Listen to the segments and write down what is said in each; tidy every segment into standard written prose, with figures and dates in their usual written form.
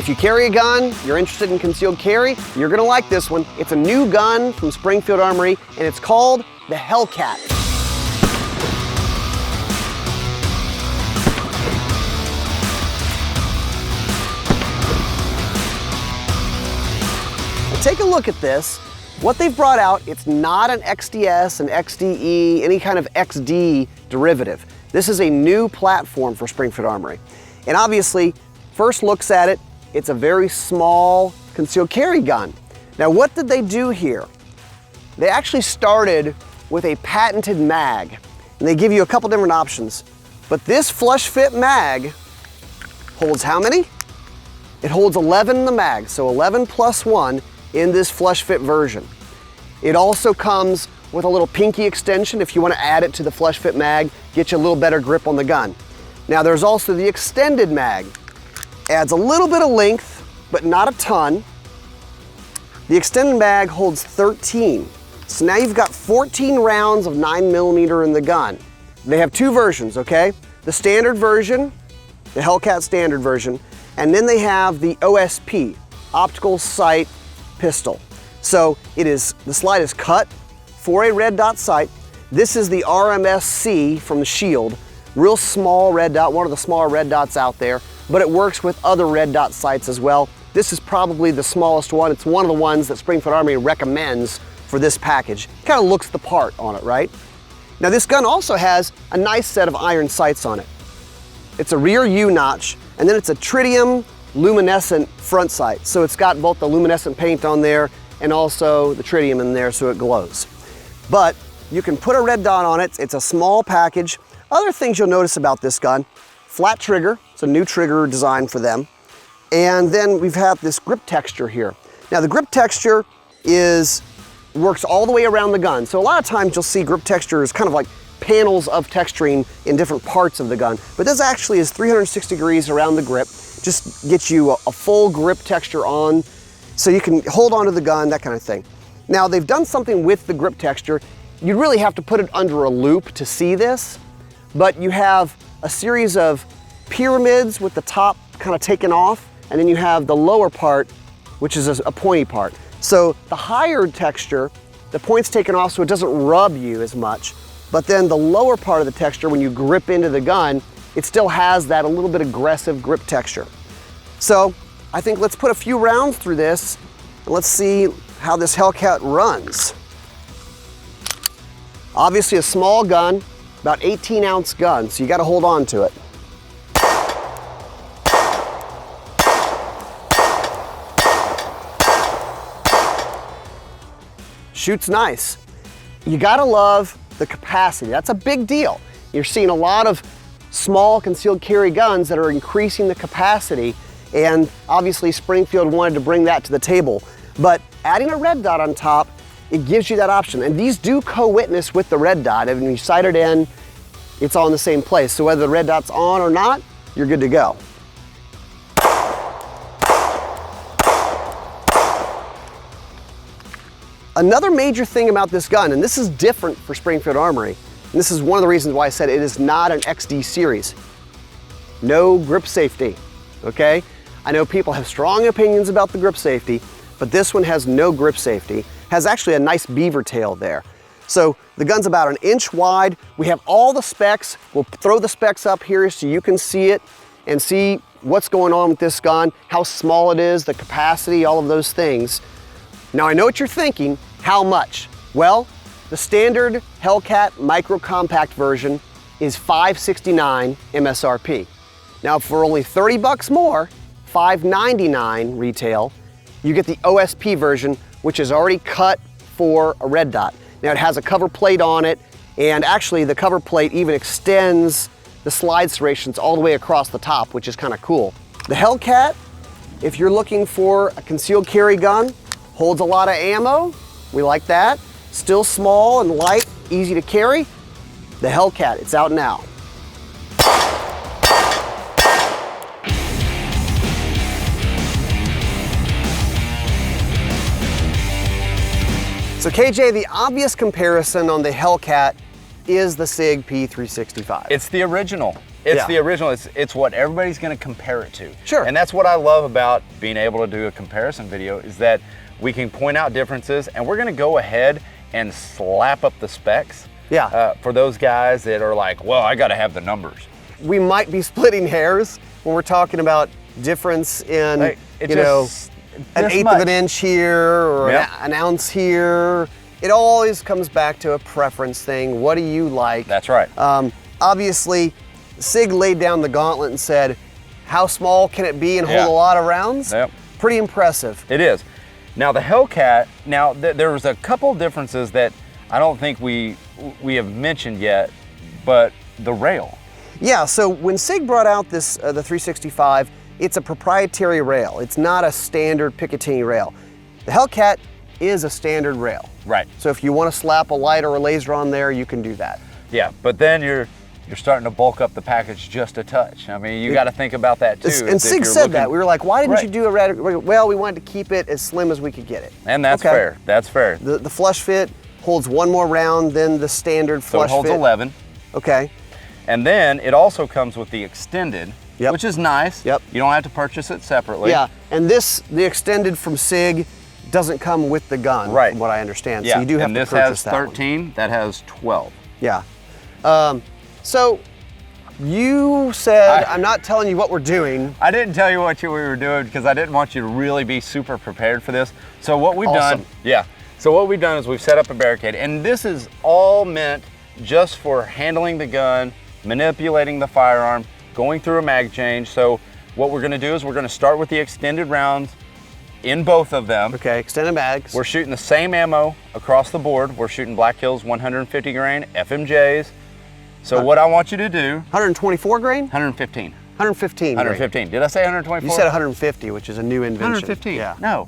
If you carry a gun, you're interested in concealed carry, you're gonna like this one. It's a new gun from Springfield Armory, and it's called the Hellcat. Now take a look at this. What they've brought out, it's not an XDS, an XDE, any kind of XD derivative. This is a new platform for Springfield Armory. And obviously, first looks at it, it's a very small concealed carry gun. Now what did they do here? They actually started with a patented mag, and they give you a couple different options. But this flush fit mag holds how many? It holds 11 in the mag, so 11 plus 1 in this flush fit version. It also comes with a little pinky extension if you want to add it to the flush fit mag, get you a little better grip on the gun. Now there's also the extended mag. Adds a little bit of length, but not a ton. The extended mag holds 13. So now you've got 14 rounds of 9mm in the gun. They have two versions, okay? The standard version, the Hellcat standard version, and then they have the OSP, optical sight pistol. So the slide is cut for a red dot sight. This is the RMSC from the Shield, real small red dot, one of the smaller red dots out there, but it works with other red dot sights as well. This is probably the smallest one. It's one of the ones that Springfield Armory recommends for this package. Kind of looks the part on it, right? Now this gun also has a nice set of iron sights on it. It's a rear U notch, and then it's a tritium luminescent front sight. So it's got both the luminescent paint on there and also the tritium in there so it glows. But you can put a red dot on it. It's a small package. Other things you'll notice about this gun, flat trigger. It's a new trigger design for them. And then we've had this grip texture here. Now the grip texture works all the way around the gun. So a lot of times you'll see grip texture is kind of like panels of texturing in different parts of the gun. But this actually is 360 degrees around the grip. Just gets you a full grip texture on, so you can hold onto the gun, that kind of thing. Now they've done something with the grip texture. You really have to put it under a loop to see this, but you have a series of pyramids with the top kind of taken off, and then you have the lower part, which is a pointy part. So the higher texture, the point's taken off so it doesn't rub you as much, but then the lower part of the texture, when you grip into the gun, it still has that a little bit aggressive grip texture. So I think let's put a few rounds through this, and let's see how this Hellcat runs. Obviously a small gun, about 18-ounce gun, so you got to hold on to it. Shoots nice. You got to love the capacity. That's a big deal. You're seeing a lot of small concealed carry guns that are increasing the capacity, and obviously Springfield wanted to bring that to the table. But adding a red dot on top, it gives you that option. And these do co-witness with the red dot. And when you sight it in, it's all in the same place. So whether the red dot's on or not, you're good to go. Another major thing about this gun, and this is different for Springfield Armory, and this is one of the reasons why I said it is not an XD series. No grip safety, okay? I know people have strong opinions about the grip safety, but this one has no grip safety. Has actually a nice beaver tail there. So the gun's about 1 inch wide. We have all the specs. We'll throw the specs up here so you can see it and see what's going on with this gun, how small it is, the capacity, all of those things. Now I know what you're thinking, how much? Well, the standard Hellcat micro compact version is $569 MSRP. Now for only 30 bucks more, $599 retail, you get the OSP version, which is already cut for a red dot. Now it has a cover plate on it, and actually the cover plate even extends the slide serrations all the way across the top, which is kind of cool. The Hellcat, if you're looking for a concealed carry gun, holds a lot of ammo, we like that. Still small and light, easy to carry. The Hellcat, it's out now. So KJ, the obvious comparison on the Hellcat is the Sig P365. It's the original. It's Yeah. the original. It's what everybody's going to compare it to. Sure. And that's what I love about being able to do a comparison video, is that we can point out differences, and we're going to go ahead and slap up the specs. Yeah. For those guys that are like, well, I got to have the numbers. We might be splitting hairs when we're talking about difference in, Like, you know, an eighth of an inch here or Yep. an ounce here. It always comes back to a preference thing. What do you like? That's right. Obviously, Sig laid down the gauntlet and said, how small can it be and hold Yeah. a lot of rounds? Yep. Pretty impressive. It is. Now the Hellcat, there was a couple differences that I don't think we have mentioned yet, but the rail. Yeah, so when Sig brought out this the 365, it's a proprietary rail. It's not a standard Picatinny rail. The Hellcat is a standard rail. Right. So if you want to slap a light or a laser on there, you can do that. Yeah, but then you're starting to bulk up the package just a touch. I mean, you got to think about that too. And Sig said that. We were like, why didn't Right. you do a radical? Well, we wanted to keep it as slim as we could get it. And that's Okay. fair. That's fair. The flush fit holds one more round than the standard So flush it holds fit. 11. Okay. And then it also comes with the extended, Yep. which is nice. Yep. You don't have to purchase it separately. Yeah, and the extended from Sig doesn't come with the gun, Right. from what I understand. Yeah. So you do have and to this purchase has that 13. That has 12. one. Yeah. So you said, I'm not telling you what we're doing. I didn't tell you what we were doing because I didn't want you to really be super prepared for this. So what we've Awesome. done, yeah. So what we've done is we've set up a barricade, and this is all meant just for handling the gun, manipulating the firearm, going through a mag change. So what we're gonna do is we're gonna start with the extended rounds in both of them. Okay, extended mags. We're shooting the same ammo across the board. We're shooting Black Hills 150 grain FMJs. So what I want you to do, 124 grain? 115. 115 grain. 115. Did I say 124? You said 150, which is a new invention. 115. Yeah. No.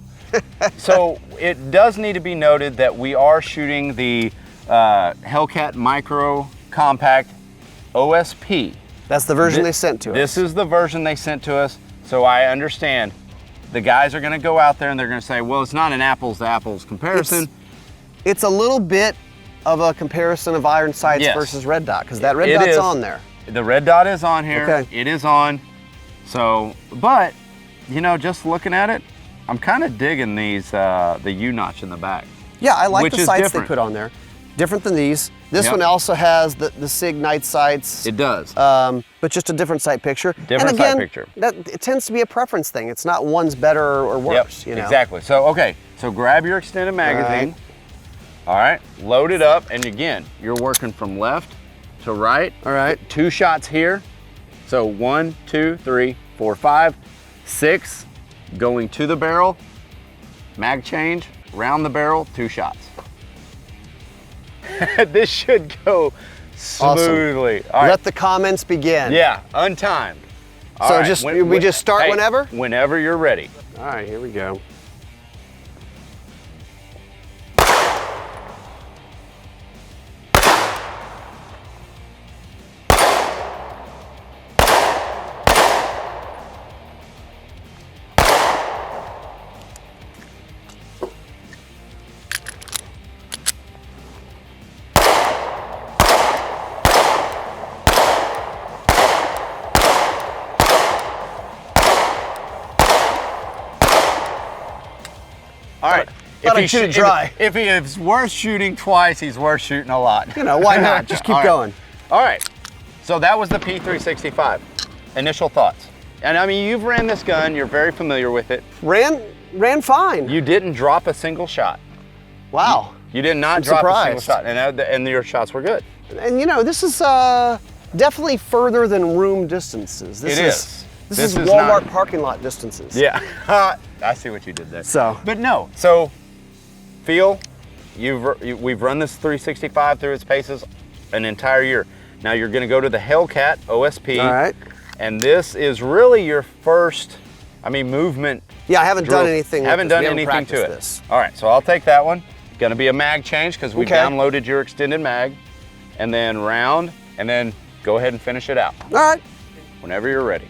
So it does need to be noted that we are shooting the Hellcat Micro Compact OSP. That's the version they sent to us. This is the version they sent to us. So I understand the guys are going to go out there and they're going to say, well, it's not an apples to apples comparison. It's a little bit of a comparison of iron sights Yes. versus red dot, because that red It dot's is. on there. The red dot is on here. Okay. It is on. So, but, you know, just looking at it, I'm kind of digging these, the U-notch in the back. Yeah, I like Which the is sights different. they put on there. Different than these. This Yep. one also has the Sig night sights. It does. But just a different sight picture. Different and again, sight picture. It tends to be a preference thing. It's not one's better or worse. Yep, You know? exactly. So, okay, so grab your extended magazine. All right, load it up, and again, you're working from left to right. All right. 2 shots here. So 1, 2, 3, 4, 5, 6, going to the barrel, mag change, round the barrel, 2 shots. This should go smoothly. All right. Let the comments begin. Yeah, untimed. All So right, just we just start hey, whenever? Whenever you're ready. All right, here we go. All right. Thought I'd shoot it dry. If he is worth shooting twice, he's worth shooting a lot. You know, why not? Just keep All right. going. All right. So that was the P365. Initial thoughts. And I mean, you've ran this gun. You're very familiar with it. Ran fine. You didn't drop a single shot. Wow. You did not I'm drop a single surprised. shot. And your shots were good. And you know, this is definitely further than room distances. This It is. This This is is Walmart not- parking lot distances. Yeah. I see what you did there. So. But no. So, feel, we've run this 365 through its paces an entire year. Now you're going to go to the Hellcat OSP. All right. And this is really your first, I mean, movement. Yeah, I haven't done drill. anything with Haven't this. done We haven't anything to it. practiced this. All right, so I'll take that one. Going to be a mag change because we Okay. downloaded your extended mag, and then round, and then go ahead and finish it out All right. whenever you're ready.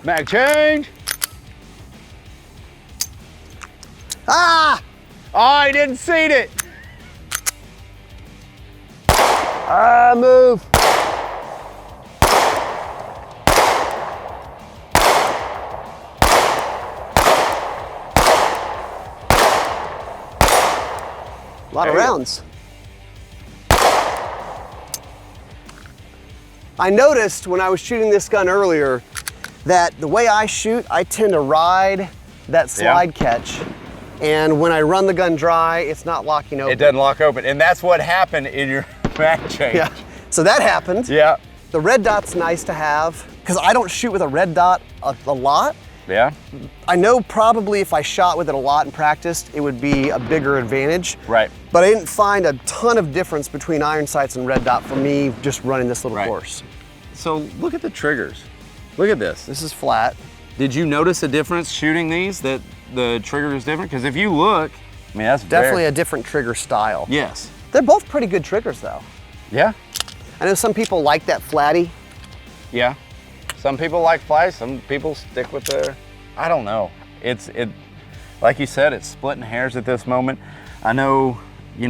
Mag change. Ah! Oh, I didn't seat it. Move. A lot of rounds. I noticed when I was shooting this gun earlier that the way I shoot, I tend to ride that slide catch. And when I run the gun dry, it's not locking open. It doesn't lock open. And that's what happened in your mag change. Yeah, so that happened. Yeah. The red dot's nice to have because I don't shoot with a red dot a lot. Yeah. I know probably if I shot with it a lot and practiced, it would be a bigger advantage. Right. But I didn't find a ton of difference between iron sights and red dot for me just running this little course. So look at the triggers. Look at this. This is flat. Did you notice a difference shooting these, that the trigger is different? Because if you look, I mean, that's definitely a different trigger style. Yes. They're both pretty good triggers though. Yeah. I know some people like that flatty. Yeah. Some people like fly, some people stick with their, I don't know. Like you said, it's splitting hairs at this moment. I know, a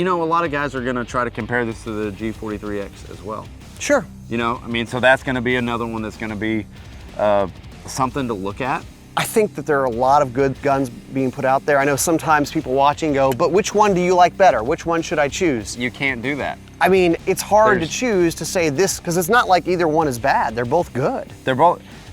lot of guys are gonna try to compare this to the G43X as well. Sure. So that's gonna be another one that's gonna be something to look at. I think that there are a lot of good guns being put out there. I know sometimes people watching go, but which one do you like better? Which one should I choose? You can't do that. I mean, it's hard to choose to say this, because it's not like either one is bad. They're both good.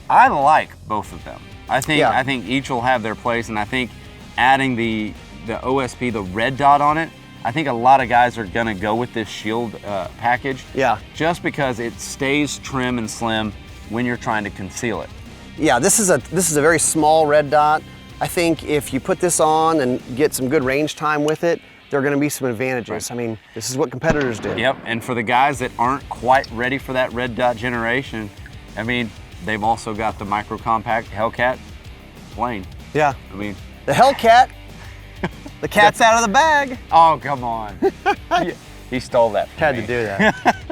I like both of them. I think each will have their place, and I think adding the OSP, the red dot on it, I think a lot of guys are gonna go with this shield package. Yeah. Just because it stays trim and slim when you're trying to conceal it. Yeah, this is a very small red dot. I think if you put this on and get some good range time with it, there are going to be some advantages. Right. I mean, this is what competitors do. Yep, and for the guys that aren't quite ready for that red dot generation, I mean, they've also got the micro compact Hellcat plane. Yeah. I mean, the Hellcat, the cat's out of the bag. Oh, come on. He stole that from Had me. to do that.